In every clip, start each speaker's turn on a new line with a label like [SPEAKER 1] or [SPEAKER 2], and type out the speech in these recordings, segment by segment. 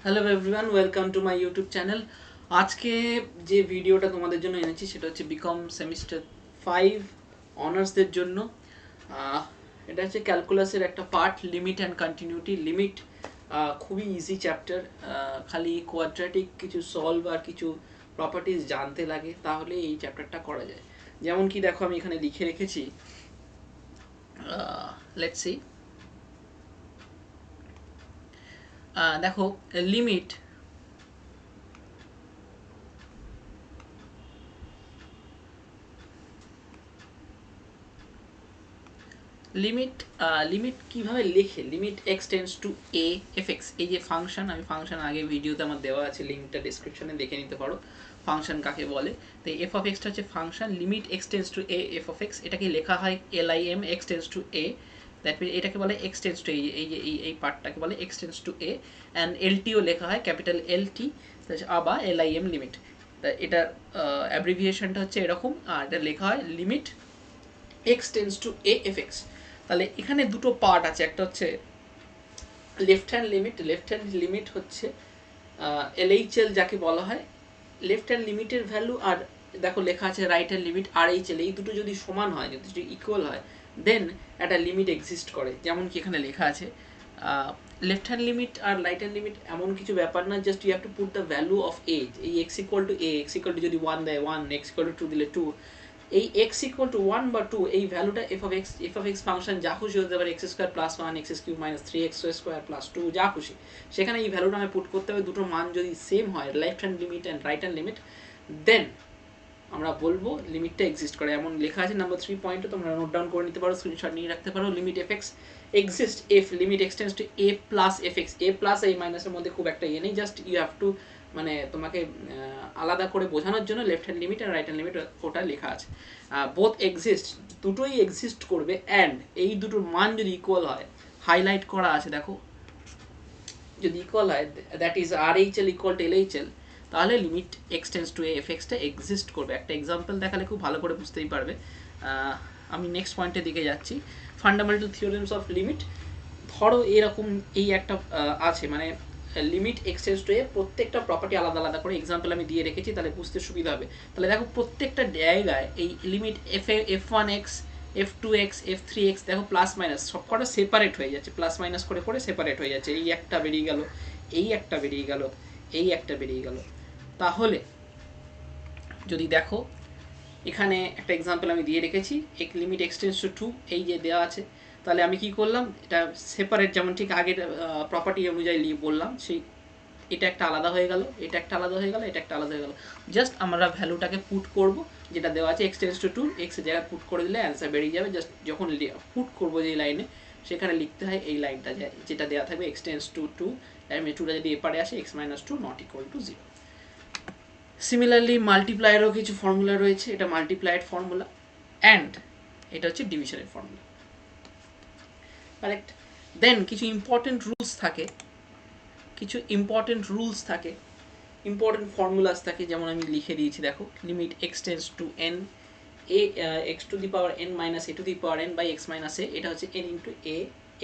[SPEAKER 1] Hello everyone, welcome to my YouTube channel. আজকে যে ভিডিওটা তোমাদের জন্য এনেছি সেটা হচ্ছে বিকম সেমিস্টার 5 অনার্সদের জন্য। এটা হচ্ছে ক্যালকুলাসের একটা part, limit and continuity. Limit খুবই ইজি চ্যাপ্টার, খালি কোয়াড্রেটিক কিছু সলভ আর কিছু প্রপার্টিজ জানতে লাগে, তাহলে এই চ্যাপ্টারটা করা যায়। যেমন কি দেখো, আমি এখানে লিখে রেখেছি, লেটস সি। দেখো, লিমিট লিমিট লিমিট কিভাবে লেখে, limit x tends to a F x. এই যে ফাংশন, আমি ফাংশন আগে ভিডিওতে আমার দেওয়া আছে, লিঙ্কটা ডিসক্রিপশনে দেখে নিতে পারো ফাংশন কাকে বলে। তো এফ অফ এক্সটা হচ্ছে function, limit x tends to a F of x. এটাকে লেখা হয় L I M x tends to a, that mean এটাকে বলে এক্স টেন্স টু এই যে এই পার্টটাকে বলে x tends to A. And L টিও লেখা হয় ক্যাপিটাল এল টি, আবার এল আই এম লিমিট। এটার অ্যাব্রিভিয়েশনটা হচ্ছে এরকম, আর এটা লেখা হয় limit x tends to a F x. তাহলে এখানে দুটো পার্ট আছে, একটা হচ্ছে left hand limit. Left hand limit হচ্ছে এলএইচএল যাকে বলা হয়। লেফট হ্যান্ড লিমিটের ভ্যালু আর দেখো লেখা আছে রাইট হ্যান্ড লিমিট আর এইচএল, এই দুটো যদি সমান হয়, যদি ইকুয়াল হয়, দেন একটা লিমিট এক্সিস্ট করে। যেমন কি এখানে লেখা আছে, লেফট হ্যান্ড লিমিট আর রাইট হ্যান্ড লিমিট এমন কিছু ব্যাপার না, just you have to put the value of এজ। এই x equal to a, x equal to যদি 1 দেয় 1, এক্স ইকুয়াল টু 2 দিলে 2, এই এক্স ইকুয়াল টু 1 বা 2, এই ভ্যালুটা এফ অফ এক্স ফাংশন যা খুশি হতে পারে, x square plus 1, x cube minus 3 x square plus 2, যা খুশি সেখানে এই ভ্যালুটা আমি পুট করতে হবে। দুটো মান যদি সেম হয়, left hand limit and right hand limit, then আমরা বলবো লিমিটটা এক্সিস্ট করে। এমন লেখা আছে নাম্বার 3 পয়েন্টে, তোমরা নোট ডাউন করে নিতে পারো, স্ক্রিনশট নিয়ে রাখতে পারো। Limit f x exist f limit x tends to a plus f x. A plus এই মাইনাসের মধ্যে খুব একটা ইয়ে নেই, জাস্ট ইউ হ্যাভ টু মানে তোমাকে আলাদা করে বোঝানোর জন্য লেফট হ্যান্ড লিমিট আর রাইট হ্যান্ড লিমিট ওটা লেখা আছে। বোথ এক্সিস্ট, দুটোই এক্সিস্ট করবে, অ্যান্ড এই দুটোর মান যদি ইকুয়াল হয়, হাইলাইট করা আছে দেখো, যদি ইকুয়াল হয়, that is R H L equal to L H L, তাহলে লিমিট এক্সটেন্স টু এফ এক্সটা এক্সিস্ট করবে। একটা এক্সাম্পল দেখালে খুব ভালো করে বুঝতেই পারবে। আমি নেক্সট পয়েন্টের দিকে যাচ্ছি, ফান্ডামেন্টাল থিওরেমস অফ লিমিট। ধরো এরকম এই একটা আছে, মানে লিমিট এক্সটেন্স টু এ, প্রত্যেকটা প্রপার্টি আলাদা আলাদা করে এক্সাম্পল আমি দিয়ে রেখেছি, তাহলে বুঝতে সুবিধা হবে। তাহলে দেখো প্রত্যেকটা জায়গায় এই limit F one x, F two x, F three x, দেখো প্লাস মাইনাস সব কটা সেপারেট হয়ে যাচ্ছে, প্লাস মাইনাস করে করে সেপারেট হয়ে যাচ্ছে। এই একটা বেরিয়ে গেল, এই একটা বেরিয়ে গেল, এই একটা বেরিয়ে গেল। তাহলে যদি দেখো এখানে একটা এক্সাম্পল আমি দিয়ে রেখেছি, এক লিমিট এক্সটেন্স টু 2, এই যে দেওয়া আছে, তাহলে আমি কি করলাম, এটা সেপারেট, যেমন ঠিক আগের প্রপার্টি অনুযায়ী বললাম, সেই এটা একটা আলাদা হয়ে গেল, এটা একটা আলাদা হয়ে গেল, এটা একটা আলাদা হয়ে গেল। জাস্ট আমরা ভ্যালুটাকে পুট করব, যেটা দেওয়া আছে এক্স টেন্স টু 2, এক্স এর জায়গায় পুট করে দিলে অ্যান্সার বেরিয়ে যাবে। জাস্ট যখন পুট করবো যে লাইনে, সেখানে লিখতে হয় এই লাইনটা যেটা দেওয়া থাকবে এক্স টেন্স টু 2, আমি 2টা যদি এপারে আসে, x minus 2 not equal to 0। Similarly মাল্টিপ্লায়ারও কিছু ফর্মুলা রয়েছে, এটা মাল্টিপ্লায়েড ফর্মুলা, অ্যান্ড এটা হচ্ছে ডিভিশনের ফর্মুলা, কারেক্ট। দেন কিছু ইম্পর্টেন্ট রুলস থাকে, কিছু ইম্পর্টেন্ট রুলস থাকে, ইম্পর্টেন্ট ফর্মুলাস থাকে, যেমন আমি লিখে দিয়েছি দেখো, limit x tends to n a x to the power n minus a to the power n by x minus a, এটা হচ্ছে n into a,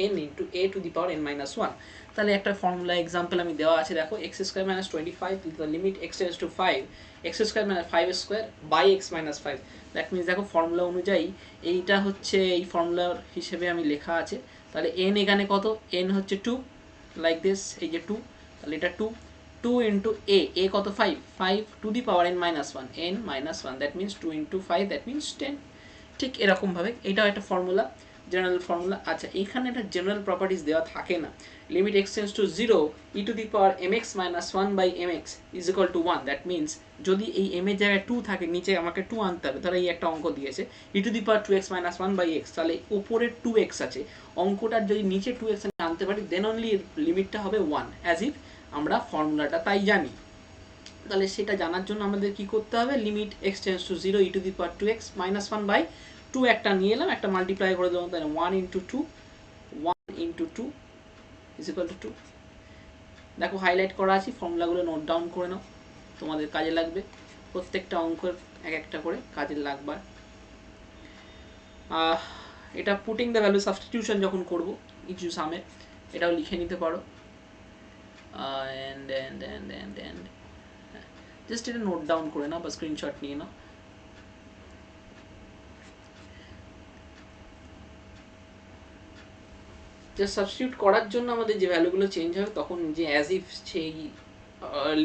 [SPEAKER 1] n into a to the power n minus one. তাহলে একটা formula example আমি দেওয়া আছে দেখো, x square minus 25, the limit x tends to 5, x square minus 5 square by x minus 5। That means দেখো formula অনুযায়ী এইটা হচ্ছে এই ফর্মুলার হিসেবে আমি লেখা আছে। তাহলে এন এখানে কত, এন হচ্ছে 2, লাইক দিস, এই যে 2, তাহলে এটা 2, 2 ইন্টু এ কত 5, 5 two the power n minus one, N minus one, that means 2 into 5, that means 10। ঠিক এরকমভাবে এটাও একটা ফর্মুলা, জেনারেল ফর্মুলা। আচ্ছা, এইখানে একটা জেনারেল প্রপার্টিস দেওয়া থাকে না, limit x tends to 0 e to the power m x minus one by m x is equal to 1, that means যদি এই এম এর জায়গায় 2 থাকে, নিচে আমাকে 2 আনতে হবে, তাহলে এই একটা অঙ্ক দিয়েছে e to the power 2x minus one by x, তাহলে ওপরে 2x আছে, অঙ্কটার যদি নিচে 2x আনতে পারি, দেন অনলি লিমিটটা হবে 1, অ্যাজ ইফ আমরা ফর্মুলাটা তাই জানি। তাহলে সেটা জানার জন্য আমাদের কি করতে হবে, limit x tends to 0 e to the power 2x minus one by 2, একটা নিয়ে এলাম, একটা মাল্টিপ্লাই করে দেবো, তাহলে 1 into 2, 1 into 2 is equal to 2। দেখো হাইলাইট করা আছে, ফর্মুলাগুলো নোট ডাউন করে নাও, তোমাদের কাজে লাগবে, প্রত্যেকটা অঙ্কের এক একটা করে কাজে লাগবার। এটা পুটিং দ্য ভ্যালু সাবস্টিটিউশন যখন করব কিছু সামের, এটাও লিখে নিতে পারো। and জাস্ট এটা নোট ডাউন করে নাও বা স্ক্রিনশট নিয়ে নাও। জাস্ট সাবস্টিটিউট করার জন্য আমাদের যে ভ্যালুগুলো চেঞ্জ হবে, তখন যে অ্যাজ ইফ সেই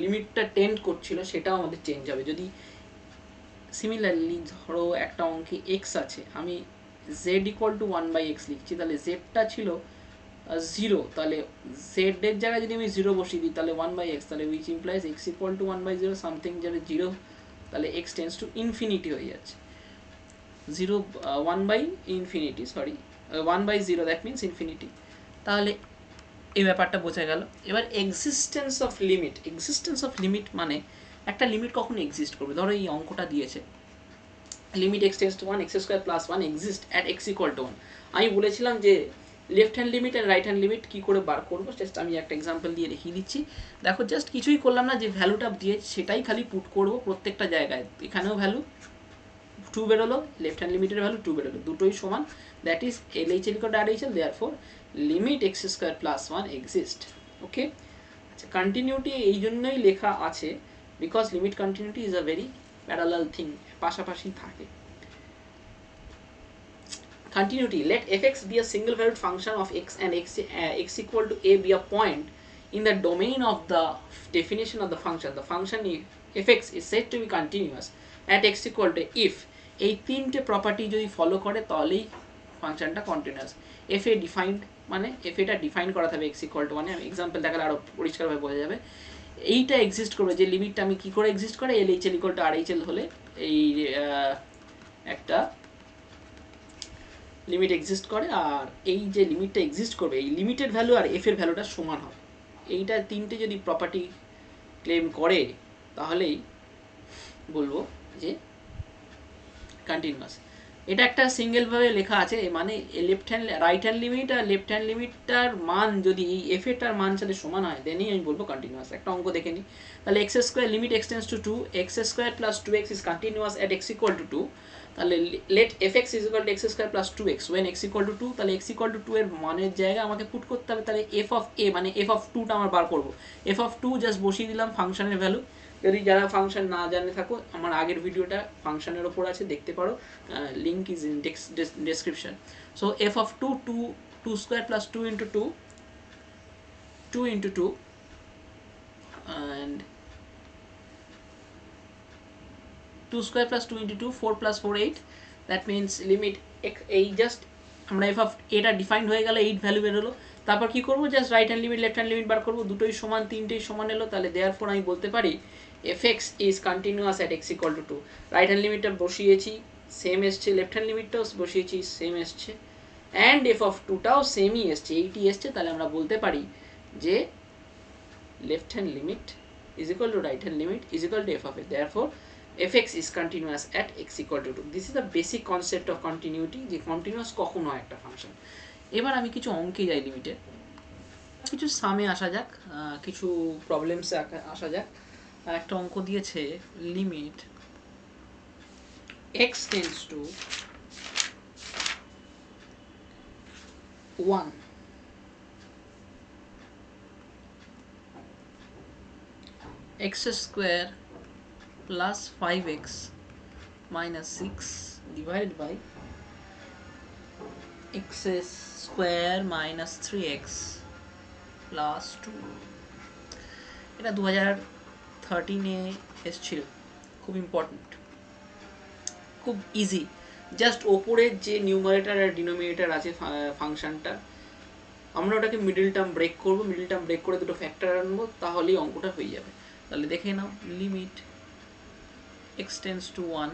[SPEAKER 1] লিমিটটা টেন্ড করছিল সেটাও আমাদের চেঞ্জ হবে। যদি সিমিলারলি ধরো একটা অঙ্কে এক্স আছে, আমি জেড ইকুয়াল টু 1/x লিখছি, তাহলে জেডটা ছিল 0, তাহলে জেড এর জায়গায় যদি আমি 0 বসিয়ে দিই তাহলে 1/x, তাহলে which implies x equal two 1/0 something যেটা 0, তাহলে এক্স টেন্স টু ইনফিনিটি হয়ে যাচ্ছে। 1/0 দ্যাট মিনস ইনফিনিটি। তাহলে এই ব্যাপারটা বোঝা গেল। এবার এক্সিস্টেন্স অফ লিমিট মানে একটা লিমিট কখন এক্সিস্ট করবে। ধরো এই অঙ্কটা দিয়েছে limit x tends to 1 x square plus 1 exist at x equal to 1। আমি বলেছিলাম যে লেফট হ্যান্ড লিমিট আর রাইট হ্যান্ড লিমিট কী করে বার করবো, জাস্ট আমি একটা এক্সাম্পল দিয়ে দেখিয়ে দিচ্ছি। দেখো জাস্ট কিছুই করলাম না, যে ভ্যালুটা দিয়েছে সেটাই খালি পুট করবো প্রত্যেকটা জায়গায়। এখানেও ভ্যালু 2 বেরোলো, লেফট হ্যান্ড লিমিটের ভ্যালু 2 বেরোলো, দুটোই সমান, that is LHL equal to RHL, therefore limit x square plus 1 exist. Okay, আচ্ছা, কন্টিনিউটি এই জন্যই লেখা আছে because limit continuity is a very parallel thing, পাশাপাশি থাকে। Continuity, let fx be a single valued function of x and x equal to a be a point in the domain of the definition of the function. The function fx is said to be continuous at x equal to if এই তিনটে property যদি follow করে তাহলেই ফাংশনটা continuous. F a defined মানে F এটা define করা থাকবে এক্স ইকুয়াল টু 1, আমি এক্সাম্পল দেখালে আরও পরিষ্কারভাবে বোঝা যাবে। এইটা এক্সিস্ট করবে, যে লিমিটটা আমি কী করে এক্সিস্ট করে, LHL ইকুয়াল টু RHL হলে এই একটা লিমিট এক্সিস্ট করে, আর এই যে লিমিটটা এক্সিস্ট করবে এই লিমিটের ভ্যালু আর এফ এর ভ্যালুটা সমান হবে। এইটা তিনটে যদি প্রপার্টি ক্লেম করে তাহলেই বলবো যে কন্টিনিউয়াস। এটা একটা সিঙ্গেলভাবে লেখা আছে, মানে left hand right hand limit আর লেফট হ্যান্ড লিমিটটার মান যদি এই এফ এটার মান সাথে সমান হয় দেনই আমি বলবো কন্টিনিউয়াস। একটা অঙ্ক দেখে নিই, তাহলে x square limit x tends to 2 x square plus 2x is continuous at x equal to 2, তাহলে let F x is equal to x square plus 2x when x equal to 2, তাহলে x equal to 2 এর মানের জায়গায় আমাকে put করতে হবে, তাহলে F of এ মানে এফ অফ 2টা আমার বার করবো। এফ অফ 2 জাস্ট বসিয়ে দিলাম ফাংশনের ভ্যালু। যদি যারা ফাংশন না জানে থাকো, আমার আগের ভিডিওটা ফাংশনের ওপর আছে, দেখতে পারো, link is in description. So F of 2 square plus 2 into 2 into 2 and 2 square plus 2 into 2 4 plus 4 8, that means limit এই জাস্ট আমরা এফ অফ এটা ডিফাইন্ড হয়ে গেল, 8 ভ্যালু বেরোলো। তারপর কি করবো, just right hand limit left hand limit বার করবো, দুটোই সমান, তিনটেই সমান এলো, তাহলে দেয়ারফর আমি বলতে পারি f x is continuous at x equal to 2। Right hand লিমিটটা বসিয়েছি সেম এসছে, লেফট হ্যান্ড লিমিটটাও বসিয়েছি সেম এসছে, অ্যান্ড এফ অফ 2টাও সেমই এসছে, 8ই এসছে, তাহলে আমরা বলতে পারি যে left hand limit is equal to right hand limit is equal to f of it, therefore fx is continuous at x equal to 2. This is the basic concept of continuity, যে continuous কখন হয় একটা function. এবার আমি কিছু অঙ্কে যাই লিমিটে, কিছু সামে আসা যাক, কিছু প্রবলেমসে আসা যাক। একটা অঙ্ক দিয়েছে limit x tends to 1 x square plus 5x minus 6 divided by x square minus 3x plus 2। এটা 2013-এ এসেছিল, খুব ইম্পর্টেন্ট, খুব ইজি। জাস্ট ওপরের যে নিউমারেটর আর ডিনোমিনেটর আছে ফাংশনটা, আমরা ওটাকে মিডল টার্ম ব্রেক করবো, মিডল টার্ম ব্রেক করে দুটো ফ্যাক্টর আনবো, তাহলেই অঙ্কটা হয়ে যাবে। তাহলে দেখে নাও, limit x tends to 1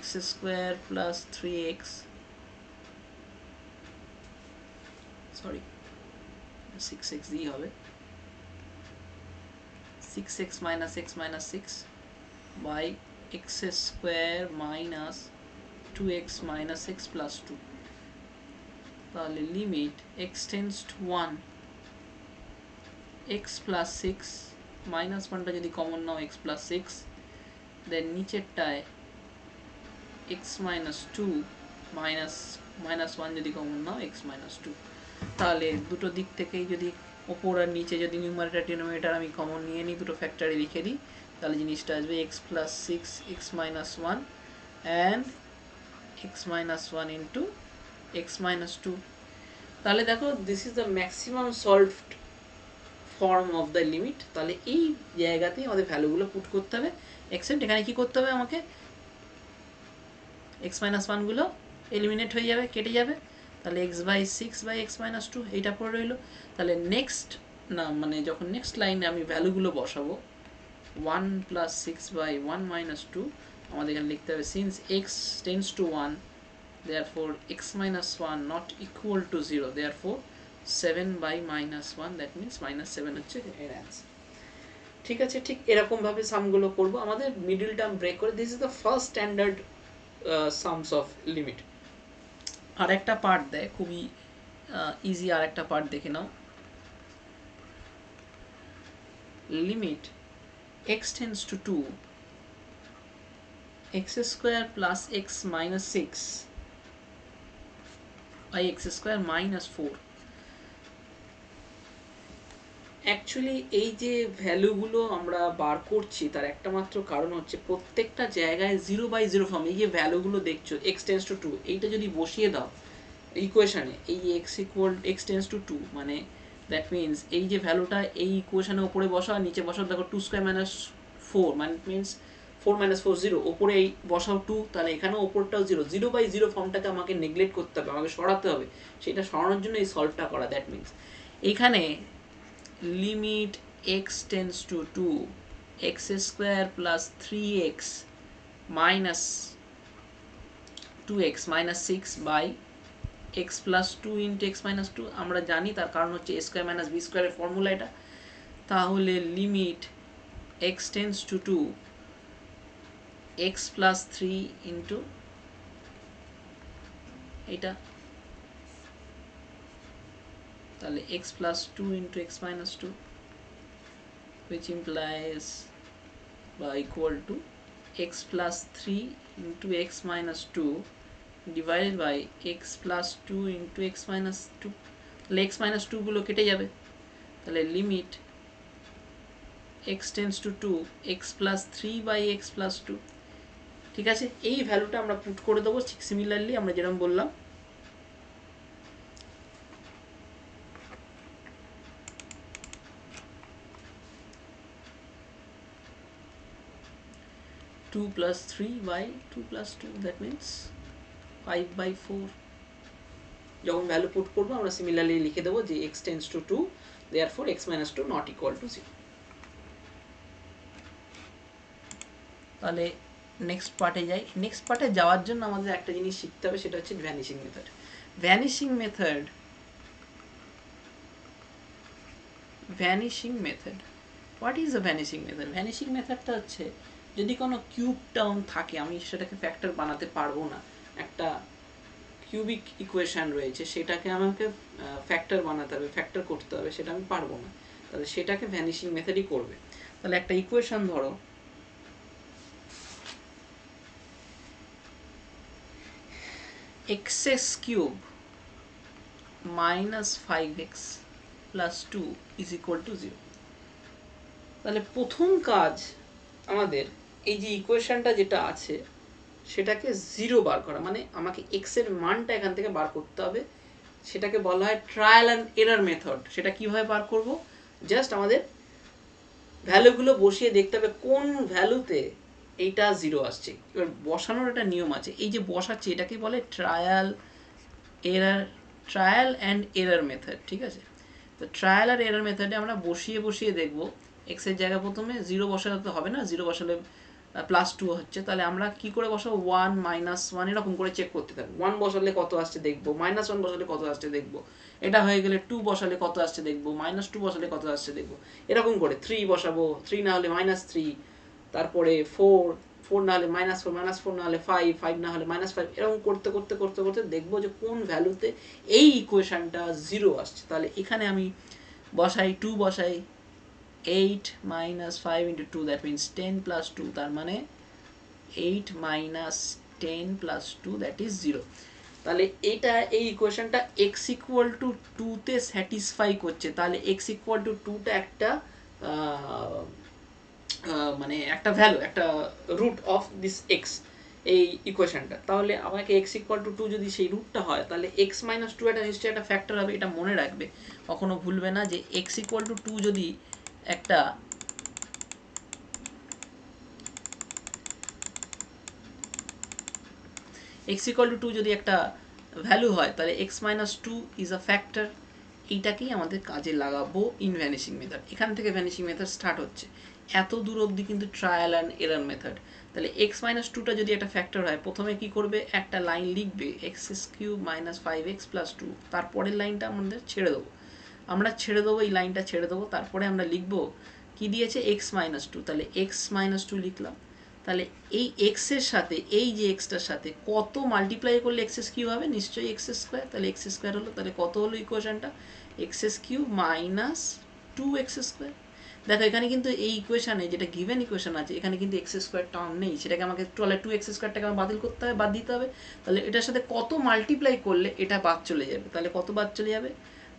[SPEAKER 1] x square plus 3x, sorry 6x দিয়ে হবে, 6x minus x minus 6 by x square minus 2x minus x plus 2, তাহলে limit x tends to 1 x plus 6 minus 1টা যদি কমন নাও x plus 6, দেন নিচেরটায় x minus 2 minus 1 যদি common নাও x minus 2, তাহলে দুটো দিক থেকেই যদি ওপর আর নিচে যদি নিউমারেটর ডিনোমিনেটর আমি কমন নিয়ে নিই, দুটো ফ্যাক্টরে লিখে দিই, তাহলে জিনিসটা আসবে x plus six x minus one and x minus one into x minus two. তাহলে দেখো this is the maximum solved form of the limit. তাহলে এই জায়গাতেই আমাদের ভ্যালুগুলো পুট করতে হবে, এক্সেপ্ট এখানে কি করতে হবে আমাকে, এক্স মাইনাস ওয়ানগুলো এলিমিনেট হয়ে যাবে, কেটে যাবে, তাহলে x by six by x minus two এইটা পড়ে রইলো। তাহলে নেক্সট না মানে যখন নেক্সট লাইনে আমি ভ্যালুগুলো বসাবো, one plus six by one minus two, আমাদের এখানে লিখতে হবে since x tends to one therefore x minus 1 not equal to 0, therefore 7 by minus 1, that means minus 7 হচ্ছে এর অ্যান্সার। ঠিক আছে, ঠিক এরকম ভাবে সামগুলো করব আমাদের মিডল টার্ম ব্রেক করে। This is the first standard sums of limit. আর একটা পার্ট দেয় খুবই ইজি, আর একটা পার্ট দেখে নাও, limit x tends to 2 x square plus x minus 6 by x square minus 4। Actually এই যে ভ্যালুগুলো আমরা বার করছি তার একটা মাত্র কারণ হচ্ছে প্রত্যেকটা জায়গায় 0/0 ফর্ম। এই যে ভ্যালুগুলো দেখছো x টেন্স টু 2, এইটা যদি বসিয়ে দাও ইকুয়েশনে, এই x টেন্স টু 2 মানে দ্যাট মিনস এই যে ভ্যালুটা এই ইকুয়েশনের উপরে বসাও আর নিচে বসাও, দেখো 2 স্কোয়ার মাইনাস 4 মানে মিনস 4 মাইনাস 4 0, ওপরে এই বসাও 2, তাহলে এখানেও ওপরটাও 0/0 ফর্মটাকে আমাকে নেগলেক্ট করতে হবে, আমাকে সরাতে হবে, সেটা সরানোর জন্য এই সলভটা করা। দ্যাট মিনস এখানে limit x tends to 2 x square plus 3x minus 2x minus 6 by x plus 2 into x minus 2 আমরা জানি, তার কারণ হচ্ছে a square minus b square এর ফর্মুলা এটা। তাহলে limit x tends to 2 x plus 3 into এটা, তাহলে x plus 2 into x minus 2 which implies equal to x plus 3 into x minus 2 divided by x plus 2 into x minus 2, তাহলে x minus 2 গুলো কেটে যাবে, তাহলে limit x tends to 2 x plus 3 by x plus 2। ঠিক আছে, এই ভ্যালুটা আমরা পুট করে দেবো ঠিক সিমিলারলি আমরা যেরকম বললাম। Two plus 3 by 2 plus 2, that means 5/4। যখন ভ্যালু পুট করবো আমরা সিমিলারলি লিখে দেবো যে x tends to 2 therefore x minus 2 not equal to 0। তাহলে নেক্সট পার্টে যাই। নেক্সট পার্টে যাওয়ার জন্য আমাদের একটা জিনিস শিখতে হবে, সেটা হচ্ছে vanishing method. Vanishing method, vanishing method, what is the vanishing method? Vanishing মেথডটা হচ্ছে যদি কোনো কিউব টার্ম থাকে আমি সেটাকে ফ্যাক্টর বানাতে পারবো না, একটা কিউবিক ইকুয়েশন রয়েছে সেটাকে আমাকে ফ্যাক্টর বানাতে হবে, ফ্যাক্টর করতে হবে, সেটা আমি পারবো না, তাহলে সেটাকে ভ্যানিশিং মেথডই করবে। তাহলে একটা ইকুয়েশন ধরো xx cube minus 5x plus 2 is equal to 0। তাহলে প্রথম কাজ আমাদের এই যে ইকুয়েশনটা যেটা আছে সেটাকে 0 বার করা, মানে আমাকে x এর মানটা এখান থেকে বার করতে হবে, সেটাকে বলা হয় ট্রায়াল অ্যান্ড এরর মেথড। সেটা কিভাবে বার করব, জাস্ট আমাদের ভ্যালুগুলো বসিয়ে দেখতে হবে কোন ভ্যালুতে এইটা 0 আসছে। এবার বসানোর একটা নিয়ম আছে, এই যে বসাচ্ছি এটাকে বলে ট্রায়াল অ্যান্ড এরর মেথড। ঠিক আছে, তো ট্রায়াল আর এরর মেথডে আমরা বসিয়ে দেখব এক্স এর জায়গায় প্রথমে 0 বসাতে হবে না, 0 বসালে +2 হচ্ছে, তাহলে আমরা কি করে বসাবো 1 -1 এরকম করে চেক করতে থাকবো। 1 বসালে কত আসছে দেখবো, -1 বসালে কত আসছে দেখবো, এটা হয়ে গেলে 2 বসালে কত আসছে দেখবো, -2 বসালে কত আসছে দেখবো, এরকম করে 3 বসাবো, 3 না হলে -3, তারপরে 4 না হলে -4, -4 না হলে 5 না হলে -5, এরকম করতে করতে দেখবো যে কোন ভ্যালুতে এই ইকুয়েশনটা 0 আসছে। তাহলে এখানে আমি বসাই 2 বসাই, 8 minus 5 into 2, that means 10 plus 2, তার মানে 8 minus 10 plus 2, that is 0। তাহলে এটা এই ইকুয়েশনটা এক্স ইকুয়াল টু 2 তে স্যাটিসফাই করছে। তাহলে এক্স ইকুয়াল টু 2টা একটা মানে একটা ভ্যালু, একটা রুট অফ দিস এক্স এই ইকুয়েশনটা। তাহলে আমাকে এক্স ইকুয়াল টু 2 যদি সেই রুটটা হয়, তাহলে এক্স মাইনাস 2 এটা নিশ্চয়ই একটা ফ্যাক্টর হবে। এটা মনে রাখবে, কখনো ভুলবে না যে এক্স ইকুয়াল টু 2 যদি একটা x equal to 2 যদি একটা ভ্যালু হয়, তাহলে x minus 2 is a factor। এইটাকেই আমাদের কাজে লাগাবো ইন ভ্যানিশিং মেথড। এখান থেকে ভ্যানিশিং মেথড স্টার্ট হচ্ছে। এত দূর অবধি কিন্তু ট্রায়াল অ্যান্ড এরর মেথড। তাহলে x minus 2টা যদি একটা ফ্যাক্টর হয়, প্রথমে কি করবে, একটা লাইন লিখবে x cube minus 5x plus 2, তারপরের লাইনটা আমাদের ছেড়ে দেবো। আমরা ছেড়ে দেবো, এই লাইনটা ছেড়ে দেবো, তারপরে আমরা লিখবো কি দিয়েছে x minus 2, তাহলে x minus 2 লিখলাম। তাহলে এই এক্স এর সাথে এই যে এক্সটার সাথে কত মাল্টিপ্লাই করলে এক্স কিউব হবে, নিশ্চয়ই এক্স স্কোয়ার। তাহলে এক্স স্কোয়ার হলো, তাহলে কত হলো ইকুয়েশনটা, x cube minus 2x square. দেখো এখানে কিন্তু এই ইকুয়েশনে যেটা গিভেন ইকুয়েশন আছে, এখানে কিন্তু এক্স স্কোয়ার টার্ম নেই, সেটাকে আমাকে 2x স্কোয়ারটাকে আমার বাতিল করতে হবে, বাদ দিতে হবে। তাহলে এটার সাথে কত মাল্টিপ্লাই করলে এটা বাদ চলে যাবে, তাহলে কত বাদ চলে যাবে,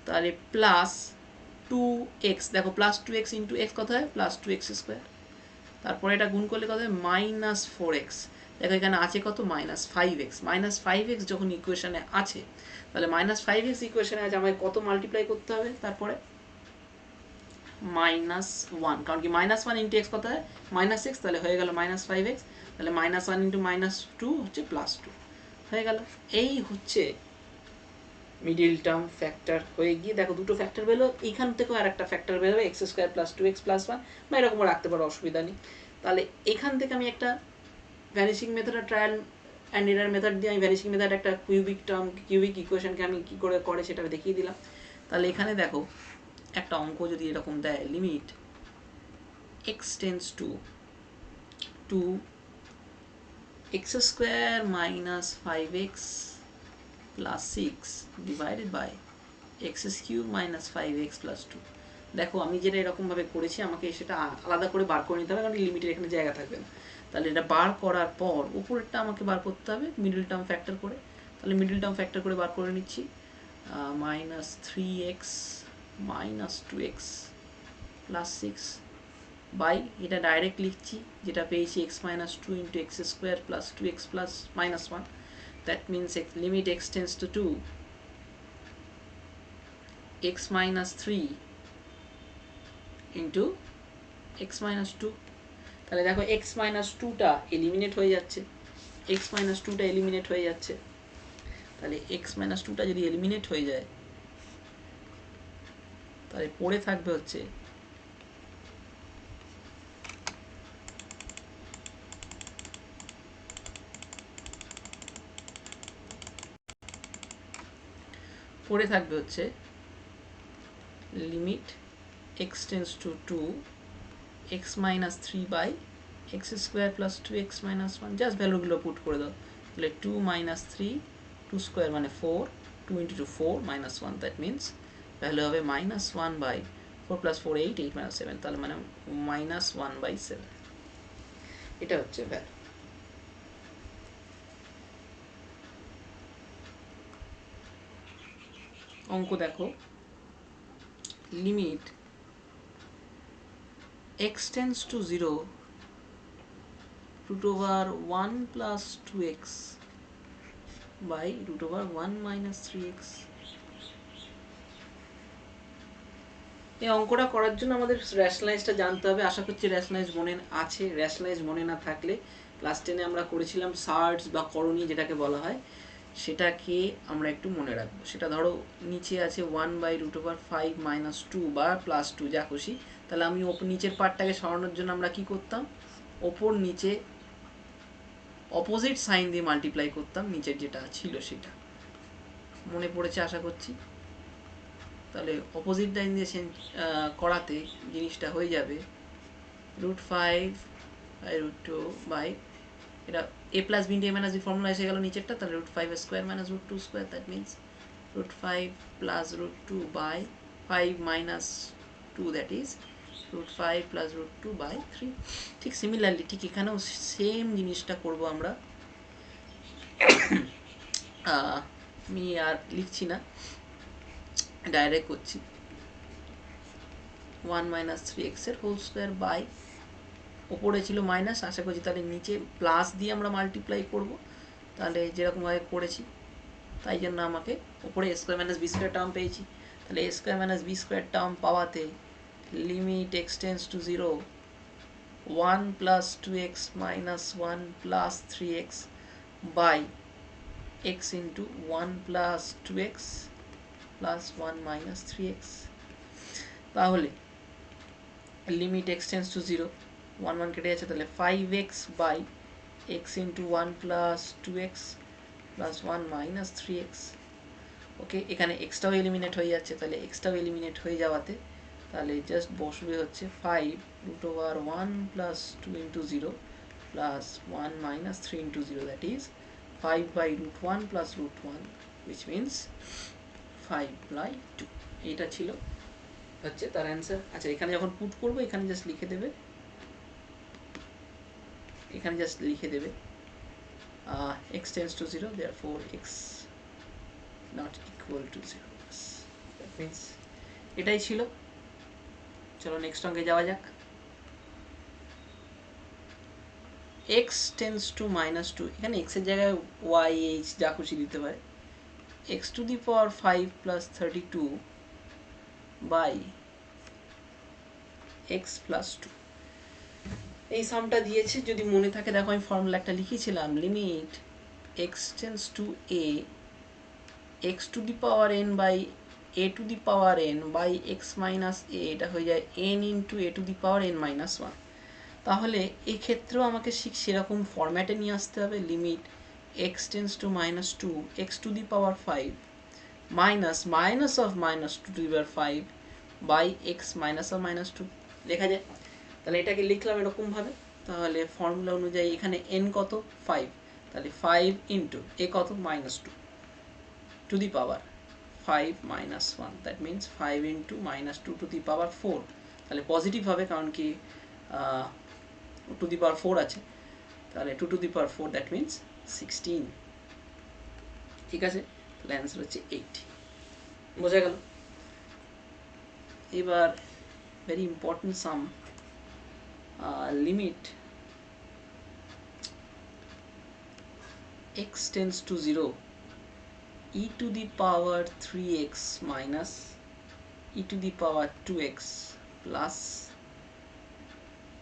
[SPEAKER 1] তাহলে প্লাস 2x, দেখো প্লাস 2x ইন্টু এক্স কত হয়, প্লাস 2x স্কোয়ার। তারপরে এটা গুণ করলে কত হয়, মাইনাস 4x। দেখো এখানে আছে কত, মাইনাস 5x। মাইনাস 5x যখন ইকুয়েশনে আছে, তাহলে মাইনাস 5x ইকুয়েশনে আছে, আমাকে কত মাল্টিপ্লাই করতে হবে, তারপরে মাইনাস 1, কারণ কি মাইনাস 1 ইন্টু এক্স কত হয়, মাইনাস এক্স, তাহলে হয়ে গেল মাইনাস 5x। তাহলে মাইনাস 1 ইন্টু মাইনাস 2 হচ্ছে প্লাস 2, হয়ে গেল। এই হচ্ছে মিডিল টার্ম ফ্যাক্টর হয়ে গিয়ে দেখো দুটো ফ্যাক্টর বেরোলো, এইখান থেকেও আর একটা ফ্যাক্টর বেরোবে x square plus 2x plus 1, বা এরকমও রাখতে পারো, অসুবিধা নেই। তাহলে এখান থেকে আমি একটা ভ্যানিশিং মেথড আর ট্রায়াল অ্যান্ড এরার মেথড দিয়ে আমি ভ্যানিশিং মেথড একটা কিউবিক ইকুয়েশনকে আমি কী করে করে সেটা দেখিয়ে দিলাম। তাহলে এখানে দেখো একটা অঙ্ক যদি এরকম দেয়, limit x tends to 2x square minus 5x plus 6 divided by x cube minus 5x plus 2। দেখো আমি যেটা এরকমভাবে করেছি, আমাকে সেটা আলাদা করে বার করে নিতে হবে, কারণ লিমিটের এখানে জায়গা থাকবে না। তাহলে এটা বার করার পর উপরেরটা আমাকে বার করতে হবে মিডল টার্ম ফ্যাক্টর করে। তাহলে মিডল টার্ম ফ্যাক্টর করে বার করে নিচ্ছি, minus 3x minus 2x plus 6 by, এটা ডাইরেক্ট লিখছি যেটা পেয়েছি x minus 2 into x square plus 2x plus minus 1। That means limit x tends to 2 x minus 3 into x minus 2। তাহলে দেখো x minus 2টা এলিমিনেট হয়ে যাচ্ছে, x minus 2টা এলিমিনেট হয়ে যাচ্ছে। তাহলে x minus 2টা যদি এলিমিনেট হয়ে যায়, তাহলে পড়ে থাকবে হচ্ছে limit x tends to 2 x minus 3 by x square plus 2x minus 1, just ভ্যালুগুলো পুট করে দাও। তাহলে 2 minus 3, 2 স্কোয়ার মানে 4, 2 into 2 4 minus 1, that means value হবে মাইনাস 1 বাই 4 প্লাস 4 8, 8 minus 7, তাহলে মানে মাইনাস 1 বাই 7। এটা হচ্ছে ভ্যালু। অঙ্ক দেখো, limit x tends to 0 root over 1 plus 2x by root over 1 minus 3x। এই অঙ্কটা করার জন্য আমাদের রেশনালাইজটা জানতে হবে। আশা করছি রেশনালাইজ মনে আছে। রেশনালাইজ মনে না থাকলে ক্লাস 10-এ আমরা করেছিলাম সার্টস বা করণী যেটাকে বলা হয়, সেটাকে আমরা একটু মনে রাখবো। সেটা ধরো নিচে আছে 1 বাই রুট ওভার 5 মাইনাস 2 বা প্লাস 2, যা খুশি। তাহলে আমি নিচের পার্টটাকে সরানোর জন্য আমরা কি করতাম, ওপর নিচে অপোজিট সাইন দিয়ে মাল্টিপ্লাই করতাম, নিচের যেটা ছিল সেটা মনে পড়েছে আশা করছি। তাহলে অপোজিট সাইন দিয়ে করাতে জিনিসটা হয়ে যাবে রুট 5 বাই রুট 2 বাই, এটা a plus b into a minus b formula এসে গেল নিচেরটা। তাহলে root 5 square minus root 2 square, that means root 5 plus root 2 by 5 minus 2, that is root 5 plus root 2 by 3। ঠিক সিমিলারলি ঠিক এখানেও same জিনিসটা করবো আমরা। আমি আর লিখছি না, ডাইরেক্ট করছি 1 মাইনাস 3x এর হোল স্কোয়ার বাই, ওপরে ছিল মাইনাস, আশা করছি তাহলে নিচে প্লাস দিয়ে আমরা মাল্টিপ্লাই করব, তাহলে যেরকমভাবে করেছি তাই জন্য আমাকে ওপরে a square minus B square term পেয়েছি। তাহলে a square minus B square term পাওয়াতে limit x tends to 0 1 plus 2x minus 1 plus 3x by x into 1 plus 2x plus 1 minus 3x। তাহলে লিমিট এক্স টেন্ডস টু 0 1 1 কেটে যাচ্ছে, তাহলে 5x by x into 1 plus 2x plus 1 minus 3x। Okay, এখানে এক্সটাও eliminate হয়ে যাচ্ছে, তাহলে এক্সটাও eliminate হয়ে যাওয়াতে তাহলে জাস্ট বসবে হচ্ছে 5 root over 1 plus 2 into 0 plus 1 minus 3 into 0, that is 5 by root 1 plus root 1, which means 5 by 2। এইটা ছিল হচ্ছে তার অ্যান্সার। আচ্ছা, এখানে যখন পুট করবো এখানে জাস্ট লিখে দেবে, এখানে জাস্ট লিখে দেবে x tends to 0, therefore x not equal to 0. That means এটাই ছিল। চলো নেক্সট অঙ্কে যাওয়া যাক। x tends to minus 2, এখানে x এর জায়গায় y h যা খুশি দিতে পারে, x to the power 5 plus 32 by x plus 2। এই সামটা দিয়েছে, যদি মনে থাকে দেখো আমি ফর্মুলা একটা লিখেছিলাম, limit x tends to a x to the power n by a to the power n by x minus a, এটা হয়ে যায় n into a to the power n minus 1। তাহলে এই ক্ষেত্রেও আমাকে ঠিক সেরকম ফরম্যাটে নিয়ে আসতে হবে, limit x tends to minus 2 x to the power 5 minus minus of minus 2 to the power 5 by x minus of minus 2 লেখা যায়। তাহলে এটাকে লিখলাম এরকমভাবে। তাহলে ফর্মুলা অনুযায়ী এখানে n কত 5, তাহলে 5 ইন্টু a কত minus 2 to the power 5 minus 1, that means 5 into minus 2 to the power 4। তাহলে পজিটিভ হবে, কারণ কি টু দি পাওয়ার 4 আছে, তাহলে 2 to the power 4, that means 16। ঠিক আছে, তাহলে অ্যান্সার হচ্ছে 8। বোঝা গেল? এবার very important some, limit x tends to 0 e to the power 3x minus e to the power 2x plus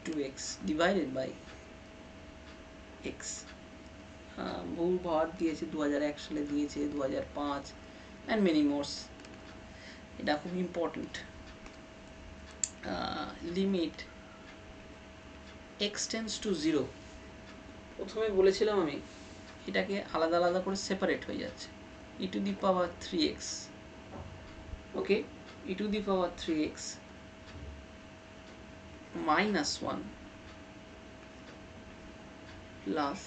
[SPEAKER 1] 2x divided by x। বহু ভার দিয়েছে, 2001 সালে দিয়েছে, 2005 and many more। এটা খুব important. Limit x tends to 0, প্রথমে বলেছিলাম আমি এটাকে আলাদা আলাদা করে সেপারেট হয়ে যাচ্ছে, e to the power 3x, okay, e to the power 3x minus 1 plus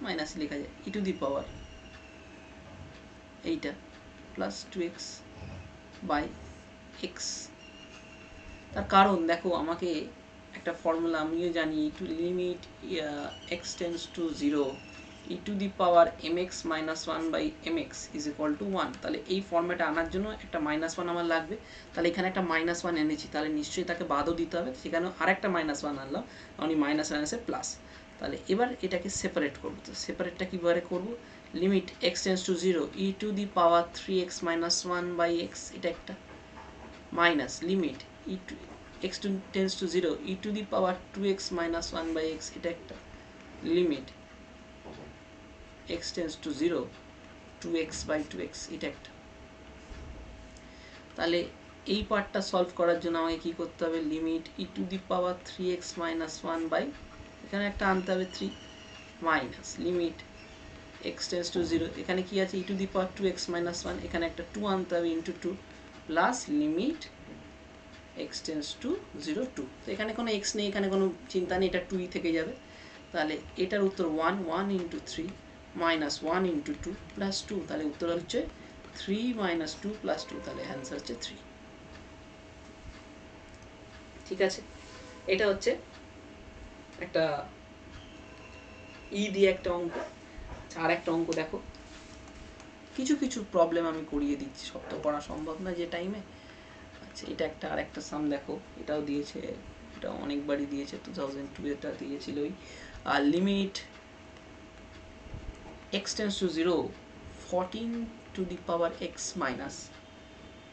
[SPEAKER 1] minus লেখা যায় e to the power এইটা প্লাস 2x বাই x। তার কারণ দেখো, আমাকে একটা ফর্মুলা আমিও জানি, to limit x tends to 0 e to the power mx minus 1 by mx is equal to 1। তাহলে এই ফর্ম্যাটে আনার জন্য একটা মাইনাস 1 আমার লাগবে, তাহলে এখানে একটা মাইনাস 1 এনেছি, তাহলে নিশ্চয়ই তাকে বাদও দিতে হবে, সেখানেও আরেকটা মাইনাস 1 আনলাম, কারণ এই মাইনাস 1 আছে প্লাস। তাহলে এবার এটাকে সেপারেট করবো, তো সেপারেটটা কীভাবে করবো, limit x tends to 0 e to the power 3x minus 1 by x, এটা একটা, minus limit e to x tends to 0 e to the power 2x minus 1 by x, এটা একটা, limit x tends to 0 2x by 2x, এটা একটা। তাহলে এই পার্টটা solve করার জন্য আমাকে কি করতে হবে, limit e to the power 3x minus 1 by, এখানে একটা আনতে হবে 3, minus limit x tends to 0, এখানে কি আছে e to the power 2x minus 1, এখানে একটা 2 আনতে হবে into 2, plus limit x tends to 0 2। তো এখানে কোনো x নেই, এখানে কোনো চিন্তা নেই, এটা 2ই থেকে যাবে। তাহলে এটার উত্তর 1 1 ইন্টু 3 মাইনাস 1 ইন্টু 2 প্লাস 2, তাহলে উত্তর হচ্ছে 3 মাইনাস 2 প্লাস 2, তাহলে অ্যান্সার হচ্ছে 3। ঠিক আছে, এটা হচ্ছে একটা ই দিয়ে একটা অঙ্ক। আচ্ছা আর একটা অঙ্ক দেখো, কিছু কিছু প্রবলেম আমি করিয়ে দিচ্ছি, সব তো করা সম্ভব না যে টাইমে। আচ্ছা এটা একটা আর একটা সাম দেখো, এটাও দিয়েছে, এটা অনেকবারই দিয়েছে, 2002 এটা দিয়েছিলই। আর limit x tends to 0 14 to the power x minus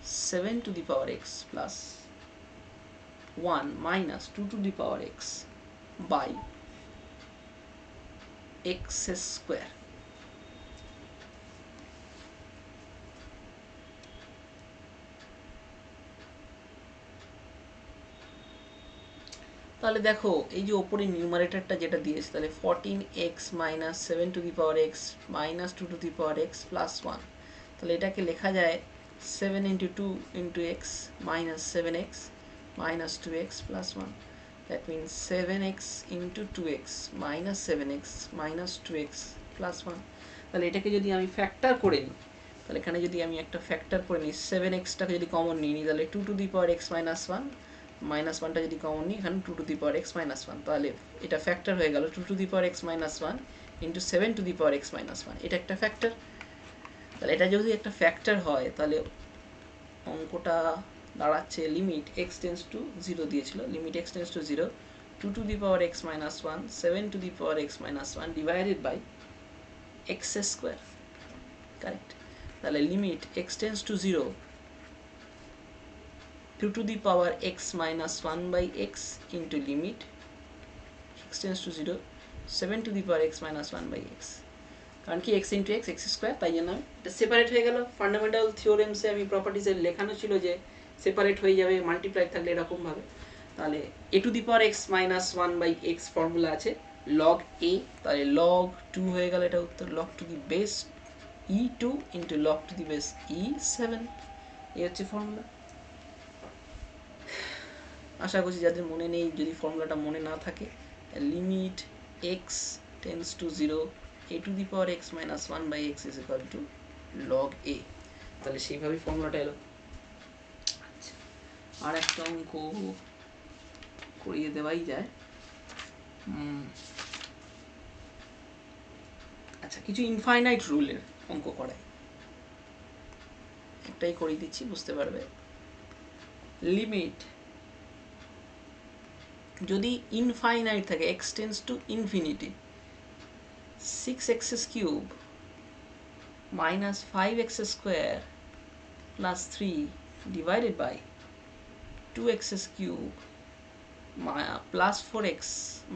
[SPEAKER 1] 7 to the power x plus 1 minus 2 to the power x by x square। তাহলে দেখো এই যে ওপরে নিউমারেটরটা যেটা দিয়েছে, তাহলে 14x minus 7 to the power x minus 2 to the power x plus 1, তাহলে এটাকে লেখা যায় 7 into 2 into x minus 7x minus 2x plus 1, that means 7x into 2x minus 7x minus 2x plus 1। তাহলে এটাকে যদি আমি ফ্যাক্টর করে নিই, তাহলে এখানে যদি আমি একটা ফ্যাক্টর করে নিই, 7xটাকে যদি কমন নিই, তাহলে 2 to the power x minus 1 minus ওয়ানটা যদি কমন নিই, এখানে 2 to the power x minus 1, তাহলে এটা ফ্যাক্টর হয়ে গেল 2 to the power x minus 1 into 7 to the power x minus 1, এটা একটা ফ্যাক্টর। তাহলে এটা যদি একটা ফ্যাক্টর হয়, তাহলে অঙ্কটা দাঁড়াচ্ছে লিমিট x টেন্স টু 0 দিয়েছিল, limit x tends to 0 2 to the power x minus 1 7 to the power x minus 1 divided by x square, correct. তাহলে limit x tends to 0 2 to the power x minus 1 by x into limit x tends to 0 7 to the power x minus 1 by x, কারণ কি x into x square, তাই জন্য এটা separate হয়ে গেল। Fundamental থিওরেমসে আমি প্রপার্টিসে লেখানো ছিল যে সেপারেট হয়ে যাবে মাল্টিপ্লাই থাকলে এরকমভাবে। তাহলে a to the power x minus 1 by x formula আছে log a, তাহলে log 2 হয়ে গেল এটা উত্তর, log to the base e2 into log to the base e7, এই হচ্ছে ফর্মুলা। আশা করছি যাদের মনে নেই, যদি ফর্মুলাটা মনে না থাকে, limit x tends to 0 a to the power x minus 1 by x is equal to log a, তাহলে সেইভাবেই ফর্মুলাটা এলো। আর একটা অঙ্ক করিয়ে দেওয়াই যায়। আচ্ছা কিছু ইনফাইনাইট রুলের অঙ্ক করাই, একটাই করিয়ে দিচ্ছি বুঝতে পারবে। লিমিট যদি ইনফাইনাইট থাকে x tends to infinity 6x cube minus 5x square plus 3 divided by 2x cube plus 4x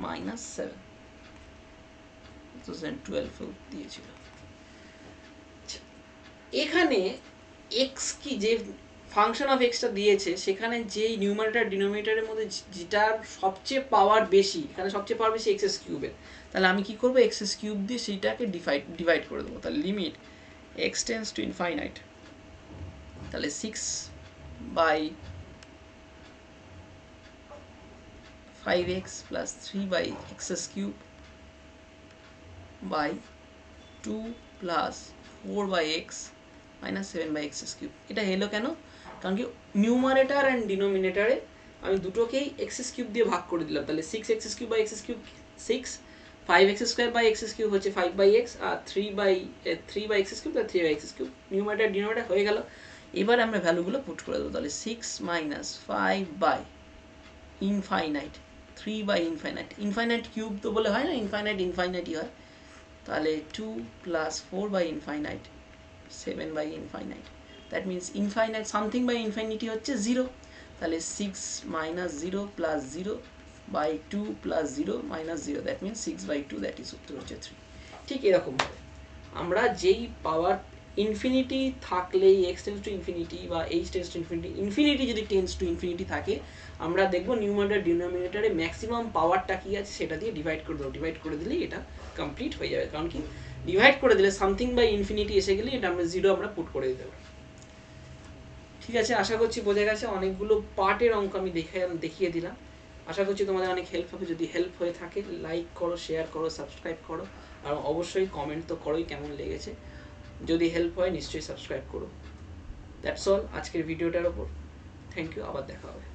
[SPEAKER 1] minus 7, 2012 দিয়েছিল। এখানে x কি যে ফাংশন অফ এক্সটা দিয়েছে, সেখানে যেই নিউমারেটর ডিনোমিনেটরের মধ্যে যেটার সবচেয়ে পাওয়ার বেশি, এখানে সবচেয়ে পাওয়ার বেশি এক্স কিউবের, তাহলে আমি কি করব এক্স কিউব দিয়ে সেইটাকে ডিভাইড করে দেবো। তাহলে limit x tends to infinite, তাহলে 6 by 5x plus 3 by x cube by 2 plus 4 by x minus 7 by x cube. এটা এলো কেন? কারণ কি নিউমারেটার অ্যান্ড ডিনোমিনেটারে আমি দুটোকেই এক্স কিউব দিয়ে ভাগ করে দিলাম, তাহলে 6x cube by x cube 6, 5x square by x cube হচ্ছে 5 বাই এক্স, আর 3 বাই এক্স কিউব আর 3 by x cube, numerator denominator হয়ে গেল। এবার আমরা ভ্যালুগুলো পুট করে দেবো, তাহলে 6 minus 5 by infinite 3 by infinite, infinite cube তো বলে হয় না, ইনফাইনাইট ইনফাইনাইটই হয়, তাহলে 2 plus 4 by infinite 7 by infinite, that means infinite something by infinity হচ্ছে 0, তাহলে 6 minus 0 plus 0 by 2 plus 0 minus 0, that means 6 by 2, that is উত্তর হচ্ছে 3। ঠিক এরকমভাবে আমরা যেই পাওয়ার ইনফিনিটি থাকলেই এক্স টেন্স টু ইনফিনিটি বা h tends to infinity, infinity যদি টেন্স টু ইনফিনিটি থাকে, আমরা দেখবো নিউমারেটর ডিনোমিনেটরে ম্যাক্সিমাম পাওয়ারটা কি আছে সেটা দিয়ে ডিভাইড করে দেবো, ডিভাইড করে দিলেই এটা কমপ্লিট হয়ে যাবে। কারণ কি ডিভাইড করে দিলে সামথিং বাই ইনফিনিটি এসে গেলে এটা আমরা 0 আমরা পুট করে দিতে পারি। ঠিক আছে, আশা করছি বোঝা গেছে। অনেকগুলো পার্টের অঙ্ক আমি দেখিয়ে দিলাম, আশা করছি তোমাদের অনেক হেল্প হবে। যদি হেল্প হয়ে থাকে লাইক করো, শেয়ার করো, সাবস্ক্রাইব করো, আর অবশ্যই কমেন্ট তো করোই কেমন লেগেছে। যদি হেল্প হয় নিশ্চয়ই সাবস্ক্রাইব করো। দ্যাটস অল আজকের ভিডিওটার ওপর। থ্যাংক ইউ, আবার দেখা হবে।